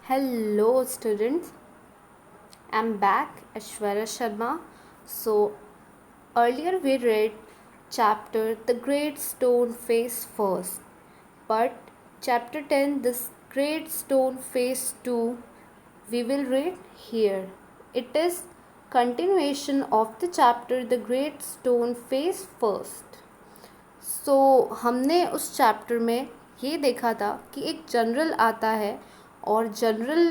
Hello, students. I'm back, Ashwarya Sharma. So, earlier we read chapter The Great Stone Face First, but chapter 10, This Great Stone Face 2, we will read here. It is continuation of the chapter The Great Stone Face First. सो हमने उस chapter में ये देखा था कि एक general आता है और जनरल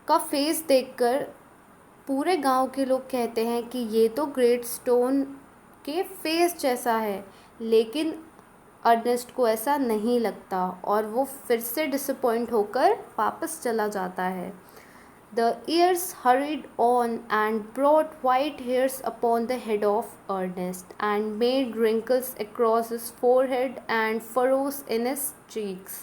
का फेस देखकर पूरे गांव के लोग कहते हैं कि ये तो ग्रेट स्टोन के फेस जैसा है, लेकिन अर्नेस्ट को ऐसा नहीं लगता और वो फिर से डिसअपॉइंट होकर वापस चला जाता है. The years hurried on and brought white hairs upon the head of Ernest, and made wrinkles across his forehead and furrows in his cheeks.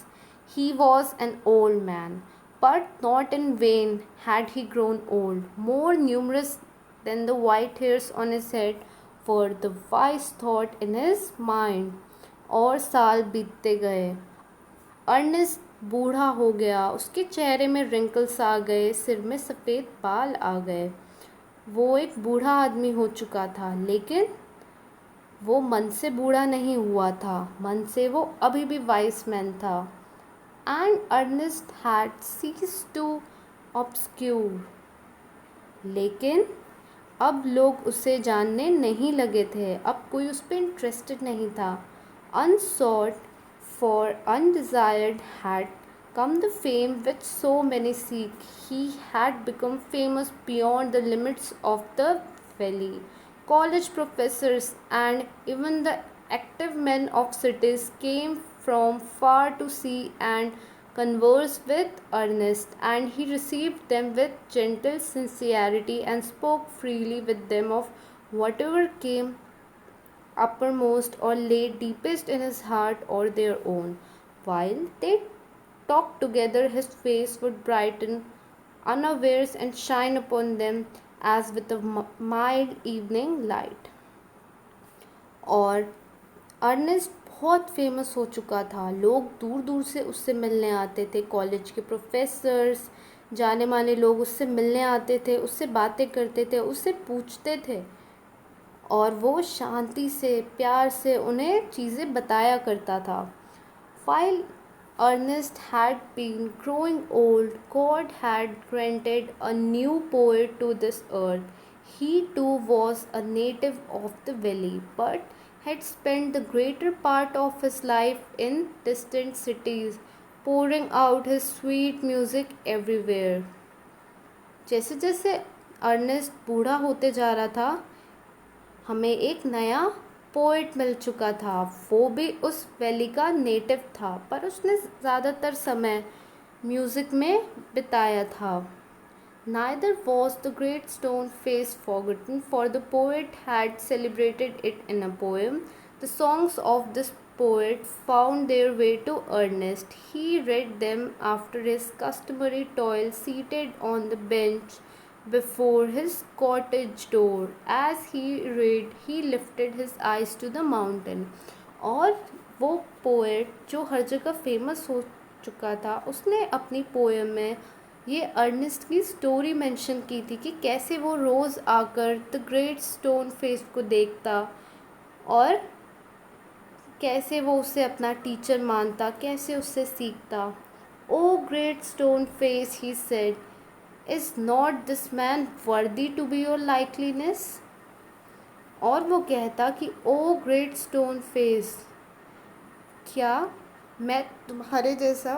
He was an old man, but not in vain had he grown old. More numerous than the white hairs on his head were the wise thought in his mind. और साल बीतते गए. Ernest बूढ़ा हो गया, उसके चेहरे में रिंकल्स आ गए, सिर में सफ़ेद बाल आ गए. वो एक बूढ़ा आदमी हो चुका था, लेकिन वो मन से बूढ़ा नहीं हुआ था. मन से वो अभी भी वाइस मैन था. And Ernest had ceased to obscure. लेकिन अब लोग उसे जानने नहीं लगे थे. अब कोई उस पर इंटरेस्टेड नहीं था. अनसॉट for undesired had come the fame which so many seek. He had become famous beyond the limits of the valley. College professors and even the active men of cities came from far to see and converse with Ernest, and he received them with gentle sincerity and spoke freely with them of whatever came uppermost or lay deepest in his heart or their own. While they talked together, his face would brighten unawares and shine upon them as with a mild evening light. और Ernest बहुत famous हो चुका था. लोग दूर दूर से उससे मिलने आते थे. कॉलेज के प्रोफेसर्स, जाने माने लोग उससे मिलने आते थे, उससे बातें करते थे, उससे पूछते थे, और वो शांति से, प्यार से उन्हें चीज़ें बताया करता था. While Ernest had been growing old, God had granted a new poet to this earth. He too was a native of the valley, but had spent the greater part of his life in distant cities, pouring out his sweet music everywhere. जैसे जैसे Ernest बूढ़ा होते जा रहा था, हमें एक नया पोएट मिल चुका था. वो भी उस वैली का नेटिव था, पर उसने ज़्यादातर समय म्यूज़िक में बिताया था. Neither was the great stone face forgotten, for the poet had celebrated it in a poem. The songs of this poet found their way to Ernest. He read them after his customary toil, seated on the bench before his cottage door. As he read, he lifted his eyes to the mountain. और वो poet जो हर जगह famous हो चुका था, उसने अपनी poem में ये अर्नेस्ट की स्टोरी मेंशन की थी कि कैसे वो रोज़ आकर द ग्रेट स्टोन फेस को देखता और कैसे वो उसे अपना टीचर मानता, कैसे उससे सीखता. O great stone face, he said, Is not this man worthy to be your likeness? और वो कहता कि ओ ग्रेट स्टोन फेस, क्या मैं तुम्हारे जैसा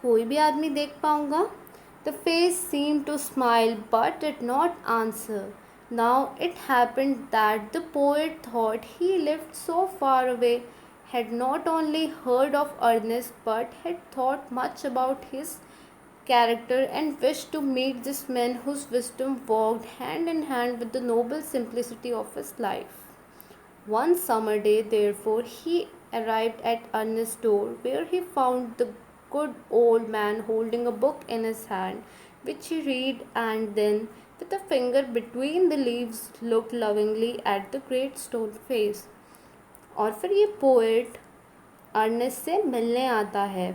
कोई भी आदमी देख पाऊँगा? The face seemed to smile but did not answer. Now it happened that the poet thought he lived so far away, had not only heard of Ernest but had thought much about his character and wished to meet this man whose wisdom walked hand in hand with the noble simplicity of his life. One summer day, therefore, he arrived at Ernest's door, where he found the good old man holding a book in his hand, which he read, and then, with a finger between the leaves, looked lovingly at the great stone face. और फिर ये poet Ernest से मिलने आता है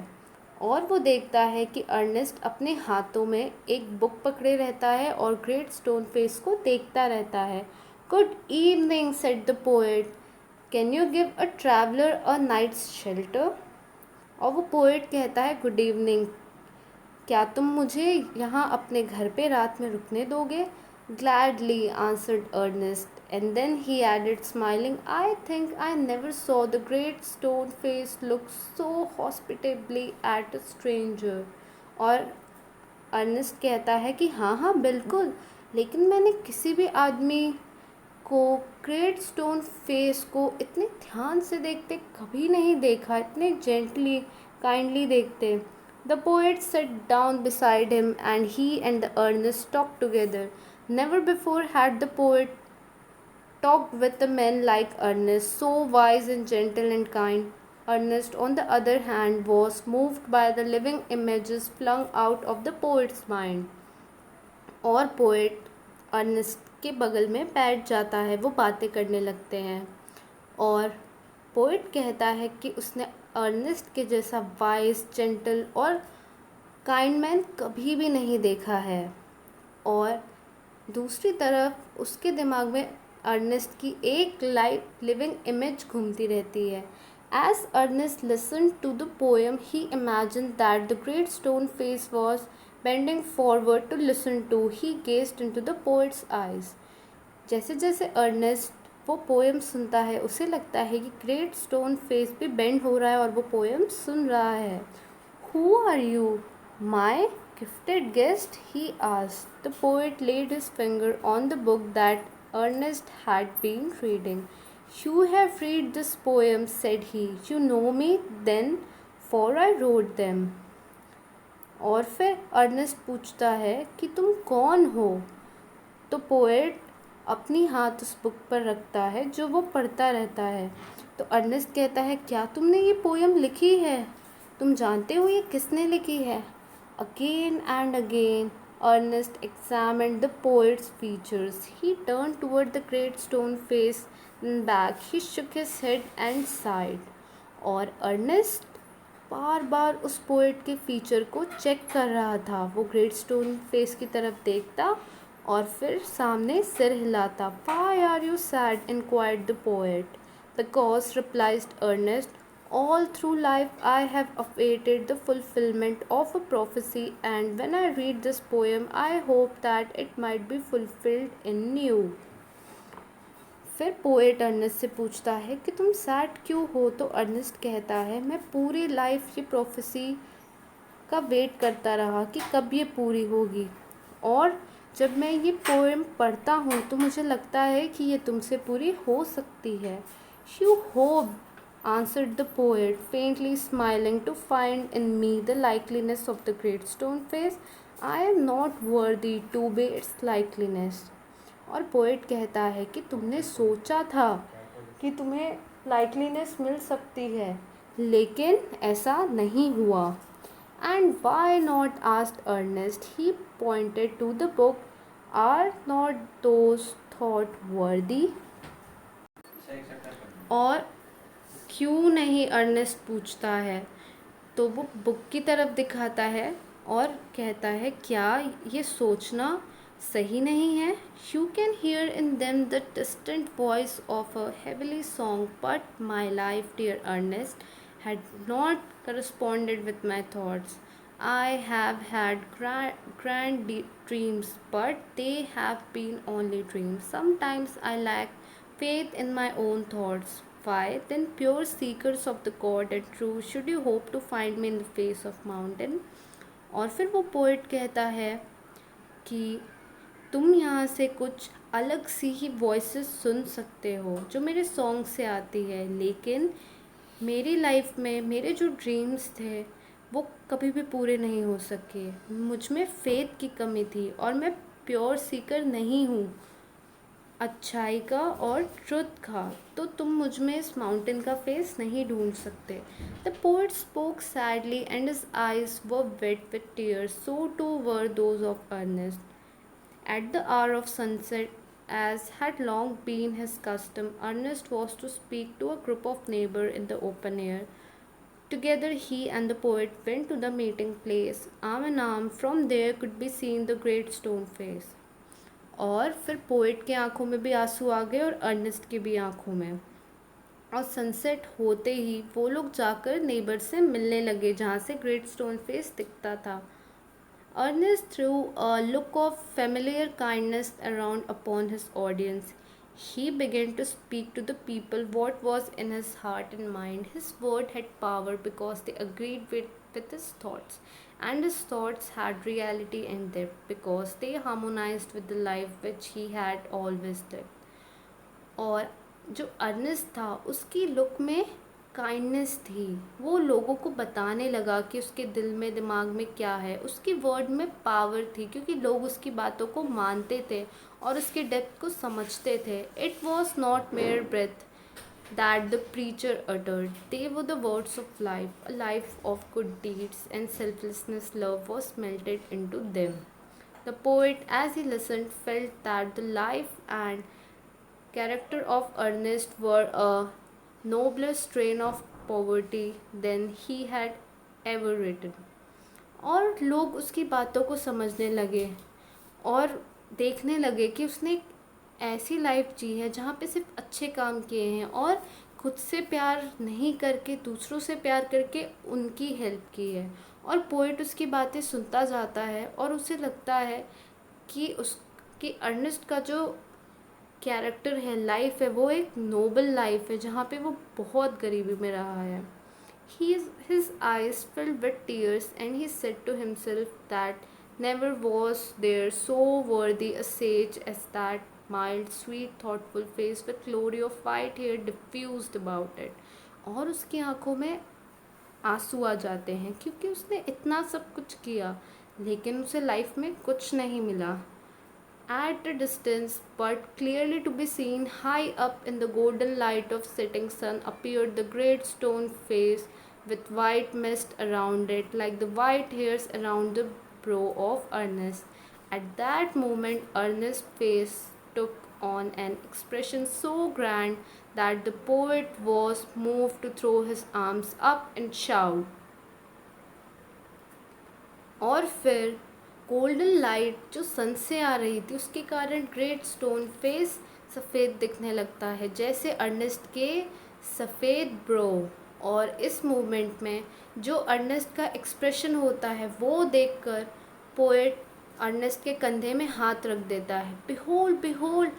और वो देखता है कि अर्नेस्ट अपने हाथों में एक बुक पकड़े रहता है और ग्रेट स्टोन फेस को देखता रहता है। Good evening said the poet, can you give a traveller a night's shelter. और वो पोएट कहता है गुड इवनिंग, क्या तुम मुझे यहाँ अपने घर पे रात में रुकने दोगे? Gladly answered Ernest, and then he added smiling, I think I never saw the great stone face look so hospitably at a stranger. और अर्नेस्ट कहता है कि हाँ हाँ बिल्कुल, लेकिन मैंने किसी भी आदमी को ग्रेट स्टोन फेस को इतने ध्यान से देखते कभी नहीं देखा, इतने जेंटली काइंडली देखते। The poet sat down beside him and he and the earnest talked together. Never before had the poet talked with a man like Ernest, so wise and gentle and kind. Ernest, on the other hand, was moved by the living images flung out of the poet's mind. और poet Ernest के बगल में बैठ जाता है, वो बातें करने लगते हैं। और पोएट कहता है कि उसने अर्नेस्ट के जैसा वाइज, जेंटल और काइंड मैन कभी भी नहीं देखा है। और दूसरी तरफ उसके दिमाग में अर्नेस्ट की एक लाइव लिविंग इमेज घूमती रहती है। As Ernest listen to the poem he imagine that the great stone face was bending forward to listen to, he gazed into the poet's eyes. जैसे जैसे अर्नेस्ट वो पोएम सुनता है, उसे लगता है कि ग्रेट स्टोन फेस भी बेंड हो रहा है और वो पोएम सुन रहा है। Who are you, my gifted guest? He asked. The poet laid his finger on the book that Ernest had been reading. You have read this poem, said he. You know me then, for I wrote them. और फिर Ernest पूछता है कि तुम कौन हो? तो poet अपनी हाथ उस बुक पर रखता है जो वो पढ़ता रहता है। तो अर्नेस्ट कहता है, क्या तुमने ये पोएम लिखी है? तुम जानते हो ये किसने लिखी है? Again and again, Ernest examined the poet's features. He turned toward the great stone face and back. He shook his head and sighed. और अर्नेस्ट बार बार उस पोएट के फीचर को चेक कर रहा था। वो ग्रेट स्टोन फेस की तरफ देखता और फिर सामने सिर हिलाता। Why are you sad? inquired the poet. Because, replied Ernest, all through life I have awaited the fulfillment of a prophecy, and when I read this poem I hope that it might be fulfilled in you. फिर poet Ernest से पूछता है कि तुम sad क्यों हो? तो Ernest कहता है, मैं पूरी लाइफ ये प्रोफेसी का वेट करता रहा कि कब ये पूरी होगी, और जब मैं ये पोएम पढ़ता हूँ तो मुझे लगता है कि ये तुमसे पूरी हो सकती है। You hope, answered the poet, faintly smiling to find in me the likeliness of the great stone face. I am not worthy to be its likeliness. और पोएट कहता है कि तुमने सोचा था कि तुम्हें लाइकलीनेस मिल सकती है, लेकिन ऐसा नहीं हुआ। And why not? asked Ernest. He pointed to the book. Are not those thought worthy? और क्यों नहीं, अर्नेस्ट पूछता है। तो वो बुक की तरफ दिखाता है और कहता है, क्या ये सोचना सही नहीं है? You can hear in them the distant voice of a heavenly song, but my life, dear Ernest, had not corresponded with my thoughts. I have had grand dreams, but they have been only dreams. Sometimes I lack faith in my own thoughts. Why, then, pure seekers of the God and truth, should you hope to find me in the face of mountain? और फिर वो poet कहता है कि तुम यहाँ से कुछ अलग सी ही वॉइसेस सुन सकते हो जो मेरे सॉन्ग से आती है, लेकिन मेरी लाइफ में मेरे जो ड्रीम्स थे वो कभी भी पूरे नहीं हो सके। मुझ में फेथ की कमी थी और मैं प्योर सीकर नहीं हूँ अच्छाई का और ट्रुथ का, तो तुम मुझ में इस माउंटेन का फेस नहीं ढूंढ सकते। The poet spoke sadly and his eyes were wet with tears, so too were those of Ernest. At the hour of sunset, as had long been his custom, Ernest was to speak to a group of neighbors in the open air. Together, he and the poet went to the meeting place. Arm in arm, from there could be seen the great stone face. और फिर poet के आंखों में भी आंसू आ गए और Ernest की भी आंखों में। और सनसेट होते ही वो लोग जाकर नेबर से मिलने लगे जहाँ से ग्रेट स्टोन फेस दिखता था। Ernest threw a look of familiar kindness around upon his audience. He began to speak to the people what was in his heart and mind. His word had power because they agreed with his thoughts, and his thoughts had reality in them because they harmonized with the life which he had always lived. और जो Ernest था उसकी look में kindness थी। वो लोगों को बताने लगा कि उसके दिल में दिमाग में क्या है। उसकी वर्ड में पावर थी क्योंकि लोग उसकी बातों को मानते थे और उसके डेप्थ को समझते थे। It was not mere breath that the preacher uttered. They were the words of life. A life of good deeds and selflessness love was melted into them. The poet, as he listened, felt that the life and character of Ernest were a nobler strain of poverty than he had ever written. और लोग उसकी बातों को समझने लगे और देखने लगे कि उसने एक ऐसी लाइफ जी है जहाँ पे सिर्फ अच्छे काम किए हैं और खुद से प्यार नहीं करके दूसरों से प्यार करके उनकी हेल्प की है। और पोएट उसकी बातें सुनता जाता है और उसे लगता है कि अर्नेस्ट का जो कैरेक्टर है, लाइफ है, वो एक नोबल लाइफ है जहाँ पे वो बहुत गरीबी में रहा है। His eyes filled with tears, and he said to himself that never was there so worthy a sage as that mild, sweet, thoughtful face with glory of white hair diffused about it. और उसकी आंखों में आंसू आ जाते हैं क्योंकि उसने इतना सब कुछ किया लेकिन उसे लाइफ में कुछ नहीं मिला। At a distance, but clearly to be seen, high up in the golden light of setting sun, appeared the great stone face with white mist around it, like the white hairs around the brow of Ernest. At that moment, Ernest's face took on an expression so grand that the poet was moved to throw his arms up and shout. और फिर golden light जो सन से आ रही थी उसके कारण great stone face सफ़ेद दिखने लगता है जैसे अर्नेस्ट के सफ़ेद ब्रो। और इस मूवमेंट में जो अर्नेस्ट का एक्सप्रेशन होता है वो देखकर पोएट अर्नेस्ट के कंधे में हाथ रख देता है। Behold behold,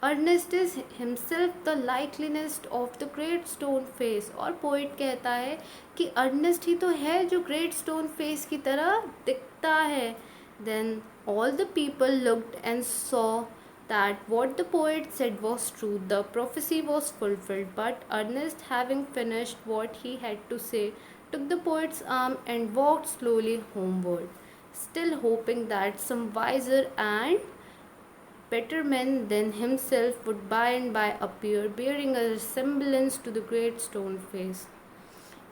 Ernest is himself the likeness of the great stone face. और पोइट कहता है कि अर्नेस्ट ही तो है जो ग्रेट स्टोन फेस की तरह दिखता है। Then all the people looked and saw that what the poet said was true. The prophecy was fulfilled, but Ernest, having finished what he had to say, took the poet's arm and walked slowly homeward, still hoping that some wiser and better men than himself would by and by appear, bearing a resemblance to the great stone face.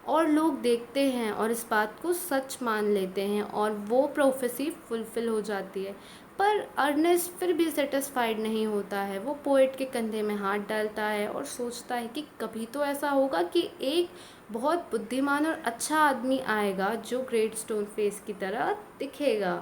और लोग देखते हैं और इस बात को सच मान लेते हैं और वो प्रोफेसी फुलफिल हो जाती है। पर अर्नेस्ट फिर भी सेटिस्फाइड नहीं होता है। वो पोएट के कंधे में हाथ डालता है और सोचता है कि कभी तो ऐसा होगा कि एक बहुत बुद्धिमान और अच्छा आदमी आएगा जो ग्रेट स्टोन फेस की तरह दिखेगा।